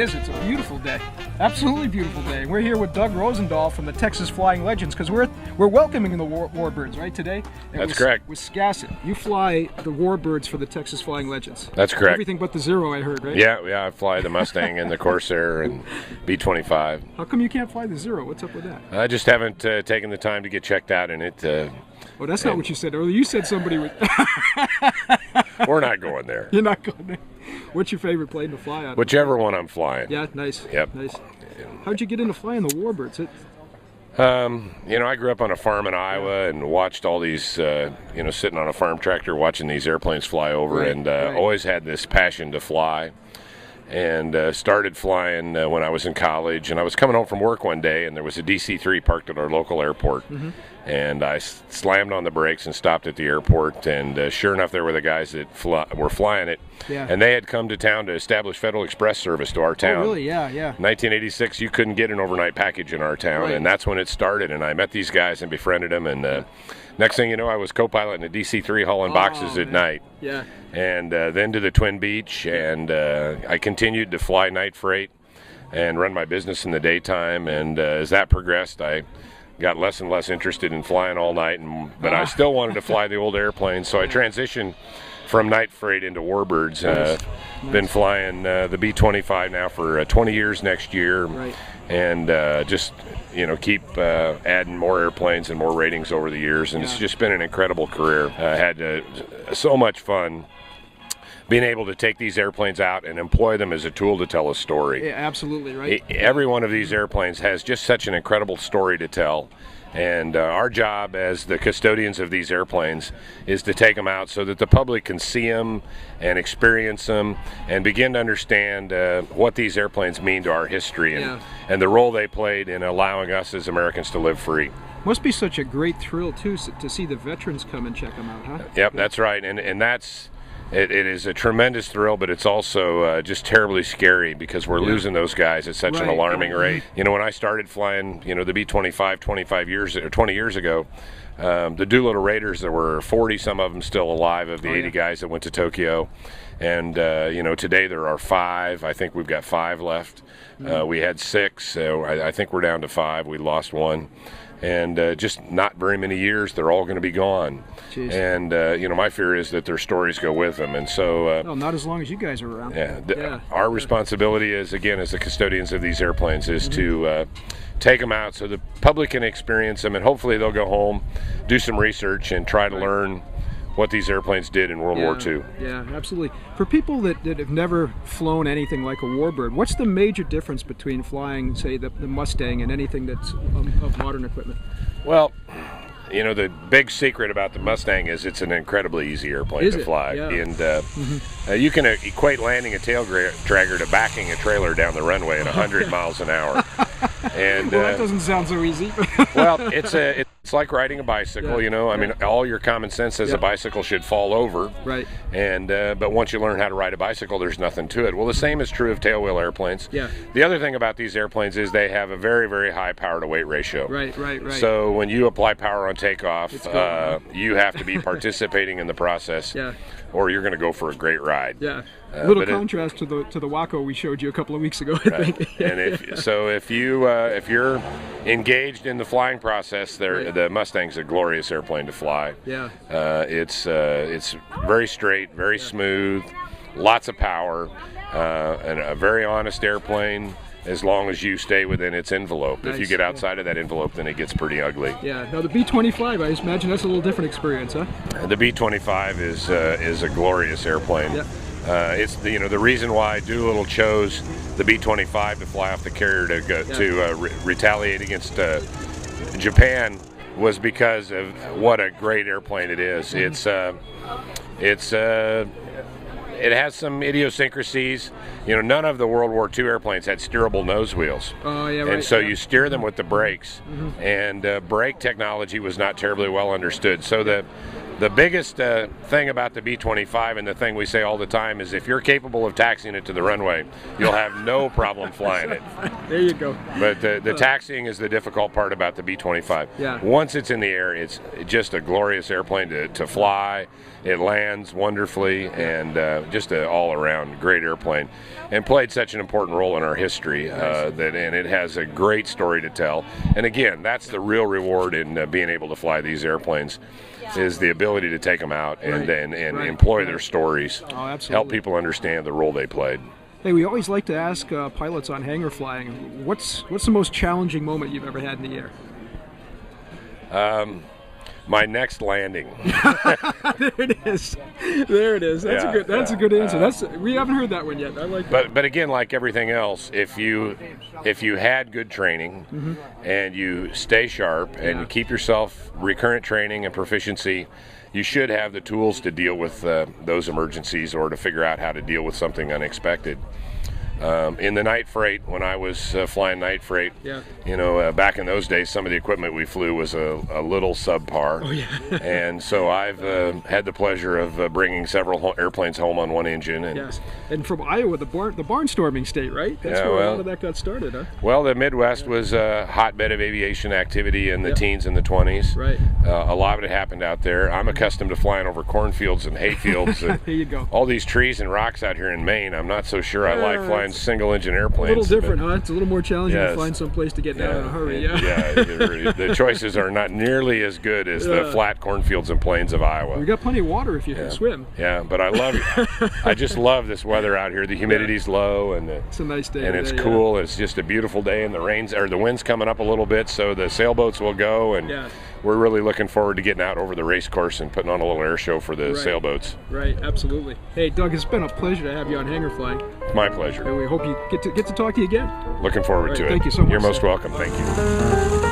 is. It's a beautiful day. Absolutely beautiful day. We're here with Doug Rozendaal from the Texas Flying Legends because we're welcoming the Warbirds, right, today? That's correct. Wiscasset. You fly the Warbirds for the Texas Flying Legends. That's correct. Everything but the Zero, I heard, right? Yeah, I fly the Mustang and the Corsair and B-25. How come you can't fly the Zero? What's up with that? I just haven't taken the time to get checked out in it. Oh, that's not what you said earlier. You said somebody would... We're not going there. You're not going there. What's your favorite plane to fly on? Whichever one I'm flying. Yeah, nice. Yep. Nice. How'd you get into flying the Warbirds? I grew up on a farm in Iowa and watched all these, sitting on a farm tractor watching these airplanes fly over, and always had this passion to fly. And started flying when I was in college. And I was coming home from work one day, and there was a DC-3 parked at our local airport. Mm-hmm. And I slammed on the brakes and stopped at the airport. And sure enough, there were the guys that were flying it. Yeah. And they had come to town to establish Federal Express service to our town. Oh, really? Yeah. 1986, you couldn't get an overnight package in our town. And that's when it started. And I met these guys and befriended them. And next thing you know, I was co-piloting a DC-3 hauling boxes at night. Yeah. And then to the Twin Beach, and I continued to fly night freight and run my business in the daytime. And as that progressed, I got less and less interested in flying all night, but I still wanted to fly the old airplanes. So I transitioned from night freight into Warbirds. Been flying the B-25 now for 20 years next year. Right. And keep adding more airplanes and more ratings over the years, and it's just been an incredible career. I had so much fun being able to take these airplanes out and employ them as a tool to tell a story. Yeah, absolutely, right. Every one of these airplanes has just such an incredible story to tell. And our job as the custodians of these airplanes is to take them out so that the public can see them and experience them and begin to understand what these airplanes mean to our history and the role they played in allowing us as Americans to live free. Must be such a great thrill, too, to see the veterans come and check them out, huh? Yep, that's right. And that's... It is a tremendous thrill, but it's also just terribly scary because we're losing those guys at such an alarming rate. When I started flying, the B-25 20 years ago, the Doolittle Raiders, there were 40, some of them still alive of the 80 guys that went to Tokyo. And, today there are 5. I think we've got 5 left. We had 6, so I think we're down to 5. We lost 1. And just not very many years, they're all going to be gone. Jeez. And, my fear is that their stories go with them. And so... no, not as long as you guys are around. Our responsibility is, again, as the custodians of these airplanes, is to take them out so the public can experience them, and hopefully they'll go home, do some research, and try to learn what these airplanes did in World War II. Yeah, absolutely. For people that have never flown anything like a Warbird, what's the major difference between flying, say, the Mustang and anything that's of modern equipment? Well, the big secret about the Mustang is it's an incredibly easy airplane to fly. Yeah. And you can equate landing a tail dragger to backing a trailer down the runway at 100 miles an hour. And well, that doesn't sound so easy. Well, it's like riding a bicycle, I mean, all your common sense says a bicycle should fall over. Right. And but once you learn how to ride a bicycle, there's nothing to it. Well, the same is true of tailwheel airplanes. Yeah. The other thing about these airplanes is they have a very, very high power to weight ratio. Right. So when you apply power on takeoff, you have to be participating in the process. Yeah. Or you're going to go for a great ride. Yeah. A little contrast to the Waco we showed you a couple of weeks ago, I think. And if you're engaged in the flying process, the Mustang's a glorious airplane to fly. Yeah. It's very straight, very smooth, lots of power, and a very honest airplane. As long as you stay within its envelope. Nice. If you get outside of that envelope, then it gets pretty ugly. Yeah. Now the B-25, I imagine that's a little different experience, huh? The B-25 is a glorious airplane. Yeah. It's the reason why Doolittle chose the B-25 to fly off the carrier to retaliate against Japan was because of what a great airplane it is. It has some idiosyncrasies. None of the World War II airplanes had steerable nose wheels. Oh, yeah, right. And so you steer them with the brakes. And brake technology was not terribly well understood. So The biggest thing about the B-25, and the thing we say all the time, is if you're capable of taxiing it to the runway, you'll have no problem flying it. There you go. But the taxiing is the difficult part about the B-25. Yeah. Once it's in the air, it's just a glorious airplane to fly. It lands wonderfully, and just an all-around great airplane, and played such an important role in our history and it has a great story to tell. And again, that's the real reward in being able to fly these airplanes, is the ability to take them out and employ their stories, help people understand the role they played. Hey, we always like to ask pilots on hangar flying, what's the most challenging moment you've ever had in the air? My next landing. There it is. There it is. That's a good answer. We haven't heard that one yet. I like that. But again, like everything else, if you had good training and you stay sharp and you keep yourself recurrent training and proficiency, you should have the tools to deal with those emergencies, or to figure out how to deal with something unexpected. In the night freight, when I was flying night freight, back in those days, some of the equipment we flew was a little subpar. Oh, yeah. And so I've had the pleasure of bringing several airplanes home on one engine. And yes. And from Iowa, the barnstorming state, right? That's where a lot of that got started, huh? Well, the Midwest was a hotbed of aviation activity in the teens and the 20s. Right. A lot of it happened out there. I'm accustomed to flying over cornfields and hayfields and there you go. All these trees and rocks out here in Maine. I'm not so sure I like flying single-engine airplanes. A little different, huh? It's a little more challenging to find some place to get down in a hurry. The choices are not nearly as good as the flat cornfields and plains of Iowa. We got plenty of water if you can swim. Yeah, but I just love this weather out here. The humidity's low, and it's a nice day, and it's cool. It's just a beautiful day, and the wind's coming up a little bit, so the sailboats will go, and we're really looking forward to getting out over the race course and putting on a little air show for the sailboats. Right, absolutely. Hey, Doug, it's been a pleasure to have you on Hangar Flying. It's my pleasure. And we hope you get to talk to you again. Looking forward to it. Thank you so much. You're most welcome. Thank you.